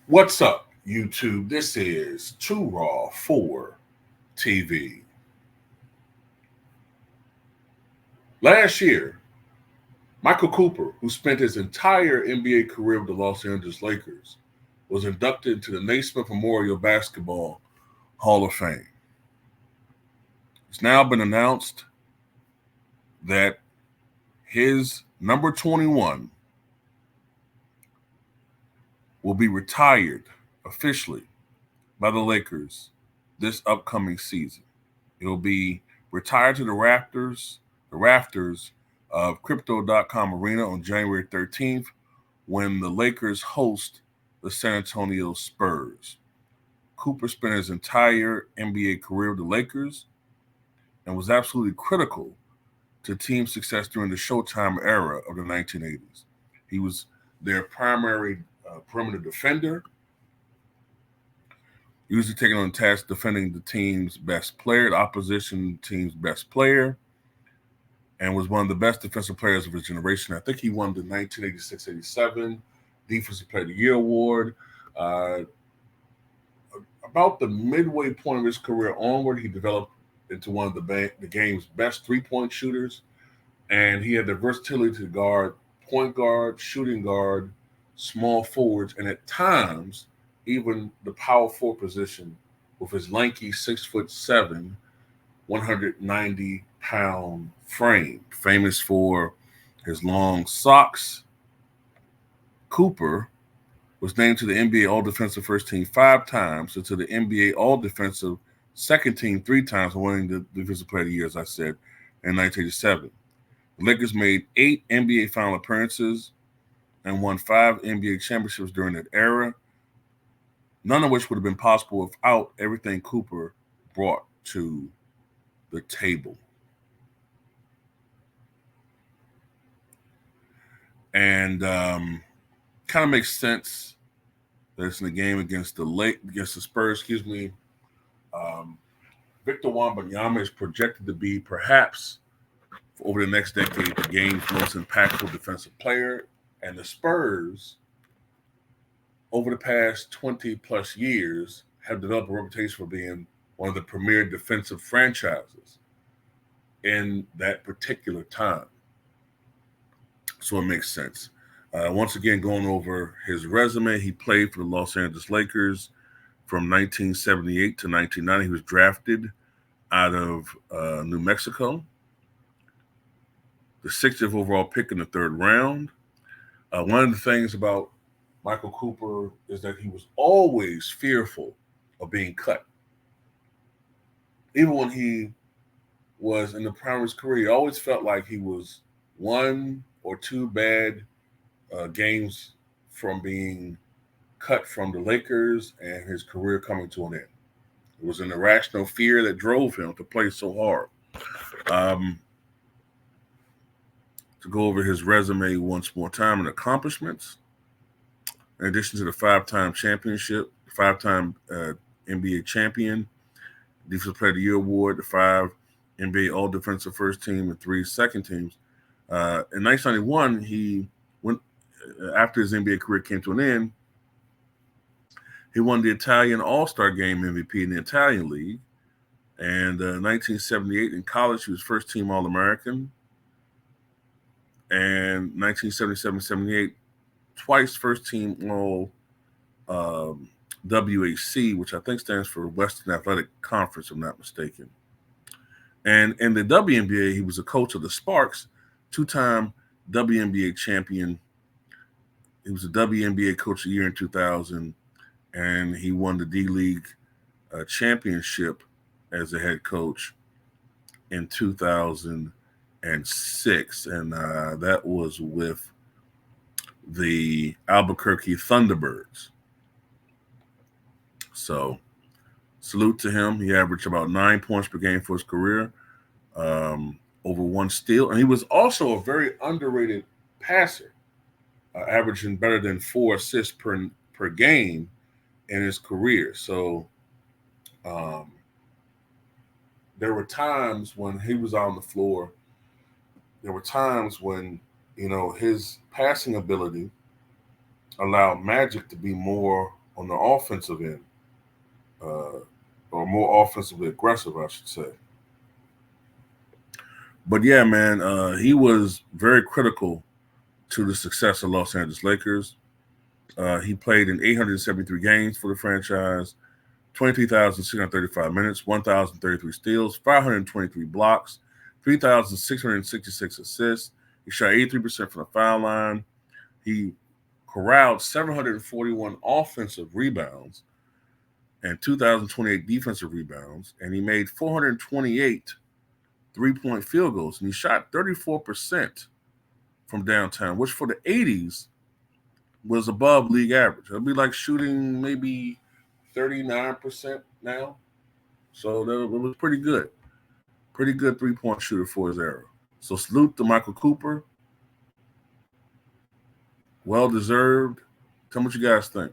What's up, YouTube? This is Too Raw for TV. Last year, Michael Cooper, who spent his entire NBA career with the Los Angeles Lakers, was inducted into the Naismith Memorial Basketball Hall of Fame. It's now been announced that his number 21 will be retired officially by the Lakers this upcoming season. It will be retired to the rafters of Crypto.com Arena on January 13th when the Lakers host the San Antonio Spurs. Cooper spent his entire NBA career with the Lakers and was absolutely critical to team success during the Showtime era of the 1980s. He was their primary perimeter defender, usually taking on task defending the team's best player, the opposition team's best player, and was one of the best defensive players of his generation. I think he won the 1986-87 Defensive Player of the Year award. Uh, about the midway point of his career onward, he developed into one of the game's best three-point shooters, and he had the versatility to guard point guard, shooting guard, small forwards, and at times even the power forward position with his lanky 6'7", 190-pound frame. Famous for his long socks, Cooper was named to the NBA All-Defensive First Team 5 times and to the NBA All-Defensive Second Team 3 times, winning the Defensive Player of the Year, as I said, in 1987. The Lakers made 8 NBA Final appearances and won 5 NBA championships during that era, none of which would have been possible without everything Cooper brought to the table. And kind of makes sense that it's in the game against the Spurs. Victor Wembanyama is projected to be perhaps over the next decade the game's most impactful defensive player, and the Spurs over the past 20 plus years have developed a reputation for being one of the premier defensive franchises in that particular time. So it makes sense. Once again, going over his resume, he played for the Los Angeles Lakers from 1978 to 1990. He was drafted out of New Mexico, the 60th overall pick in the third round. One of the things about Michael Cooper is that he was always fearful of being cut. Even when he was in the prime of his career, he always felt like he was one or two bad games from being cut from the Lakers and his career coming to an end. It was an irrational fear that drove him to play so hard. To go over his resume once more time and accomplishments, in addition to the 5-time championship, 5-time NBA champion, Defensive Player of the Year award, the 5 NBA All-Defensive First Team, and 3 second teams. In 1991, he went after his NBA career came to an end. He won the Italian All-Star Game MVP in the Italian League. And 1978 in college, he was first-team All-American. And 1977-78, twice first-team All WAC, which I think stands for Western Athletic Conference, if I'm not mistaken. And in the WNBA, he was a coach of the Sparks, 2-time WNBA champion. He was a WNBA Coach of the Year in 2000, and he won the D-League championship as a head coach in 2006, and that was with the Albuquerque Thunderbirds. So, salute to him. He averaged about 9 points per game for his career, over 1 steal, and he was also a very underrated passer, averaging better than 4 assists per game in his career. So, there were times when he was on the floor. There were times when his passing ability allowed Magic to be more on the offensive end, or more offensively aggressive, I should say. But yeah, man, he was very critical to the success of Los Angeles Lakers. He played in 873 games for the franchise, 23,635 minutes, 1,033 steals, 523 blocks, 3,666 assists. He shot 83% from the foul line. He corralled 741 offensive rebounds and 2,028 defensive rebounds, and he made 428 three-point field goals, and he shot 34% from downtown, which for the 80s was above league average. It'd be like shooting maybe 39% now. So that was pretty good. Pretty good three-point shooter for his era. So salute to Michael Cooper. Well deserved. Tell me what you guys think.